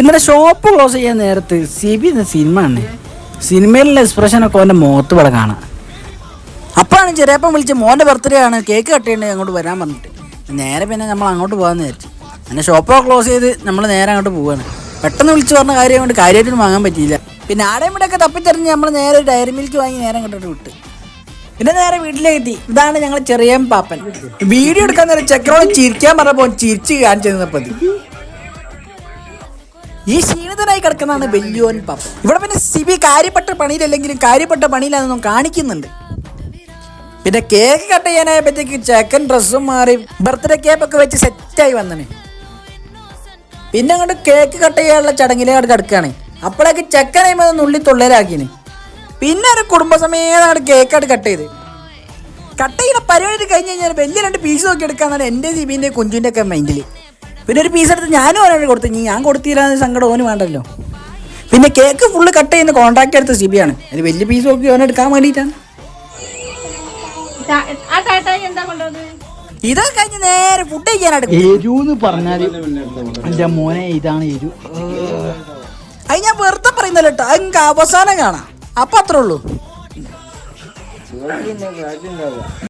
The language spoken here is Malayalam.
ഇന്നലെ ഷോപ്പ് ക്ലോസ് ചെയ്യാൻ നേരത്ത് സിബി എന്ന സിനിമ ആണ്. സിനിമയിലുള്ള എക്സ്പ്രഷനൊക്കെ അവൻ്റെ മുഖത്ത് ഇവിടെ കാണാം. അപ്പോഴാണ് ചെറിയപ്പം വിളിച്ച് മോൻ്റെ ബർത്ത്ഡേ ആണ്, കേക്ക് കട്ട് ചെയ്യണ്ടേ അങ്ങോട്ട് വരാൻ പറഞ്ഞിട്ട്. നേരെ പിന്നെ നമ്മൾ അങ്ങോട്ട് പോകാമെന്ന് വിചാരിച്ചു. അങ്ങനെ ഷോപ്പൊക്കെ ക്ലോസ് ചെയ്ത് നമ്മൾ നേരെ അങ്ങോട്ട് പോവുകയാണ്. പെട്ടെന്ന് വിളിച്ച് പറഞ്ഞ കാര്യം കൊണ്ട് കാര്യമായിട്ടൊന്നും വാങ്ങാൻ പറ്റിയില്ല. പിന്നെ ആടെയും ഇവിടെയൊക്കെ തപ്പിത്തെറിഞ്ഞ് നമ്മൾ നേരെ ഡയറി മിൽക്ക് വാങ്ങി നേരെ അങ്ങോട്ട് വിട്ട്. പിന്നെ നേരെ വീട്ടിലേക്ക് എത്തി. ഇതാണ് ഞങ്ങൾ ചെറിയ പാപ്പൻ. വീഡിയോ എടുക്കാൻ നേരം ചെക്കനോട് ചിരിക്കാൻ പറഞ്ഞപ്പോൾ ചിരിച്ച് കാണിച്ചു തന്നപ്പോൾ ഈ ക്ഷീണിതനായി കിടക്കുന്നതാണ് വലിയോൻ പാപ്പൻ. ഇവിടെ പിന്നെ സിബി കാര്യപ്പെട്ട പണിയിലല്ലെങ്കിലും കാര്യപ്പെട്ട പണിയിലാണെന്നും കാണിക്കുന്നുണ്ട്. പിന്നെ കേക്ക് കട്ട് ചെയ്യാനായപ്പോഴത്തേക്ക് ചെക്കൻ ഡ്രസ്സും മാറി ബർത്ത്ഡേ കേക്കൊക്കെ വെച്ച് സെറ്റായി വന്നേ. പിന്നെ അങ്ങോട്ട് കേക്ക് കട്ട് ചെയ്യാനുള്ള ചടങ്ങിലേക്ക് കിടക്കുകയാണ്. അപ്പോഴേക്ക് ചെക്കനായി നുള്ളി തൊള്ളേലാക്കിന്. പിന്നെ ഒരു കുടുംബസമേതാണ് കേക്കായിട്ട് കട്ട് ചെയ്ത്. കട്ട് ചെയ്യുന്ന പരിപാടി കഴിഞ്ഞ് കഴിഞ്ഞാൽ വലിയ 2 പീസ് നോക്കി എടുക്കാന്നാണ് എൻ്റെ സിബിൻ്റെ കുഞ്ചുവിൻ്റെ ഒക്കെ മൈൻഡിൽ. പിന്നെ ഒരു പീസ് എടുത്ത് ഞാനും ഓനോട് കൊടുത്തു. ഞാൻ കൊടുത്തില്ലാന്ന് സങ്കടം ഓന് വേണ്ടല്ലോ. പിന്നെ കേക്ക് ഫുള്ള് കട്ട് ചെയ്യുന്ന കോൺട്രാക്ട് എടുത്ത സിബിയാണ്. അതിന് വലിയ പീസ് നോക്കി ഓനെ എടുക്കാൻ വേണ്ടിയിട്ടാണ്. ഇതൊക്കെ കഴിഞ്ഞ് നേരെ ഫുഡ് കഴിക്കാനായിട്ട് എരുന്ന് പറഞ്ഞാൽ എൻ്റെ മോനെ ഇതാണ് എരു. അത് ഞാൻ വെറുതെ പറയുന്നല്ലോ കേട്ടോ. അത് അവസാനം കാണാം. അപ്പം അത്രേ ഉള്ളൂ.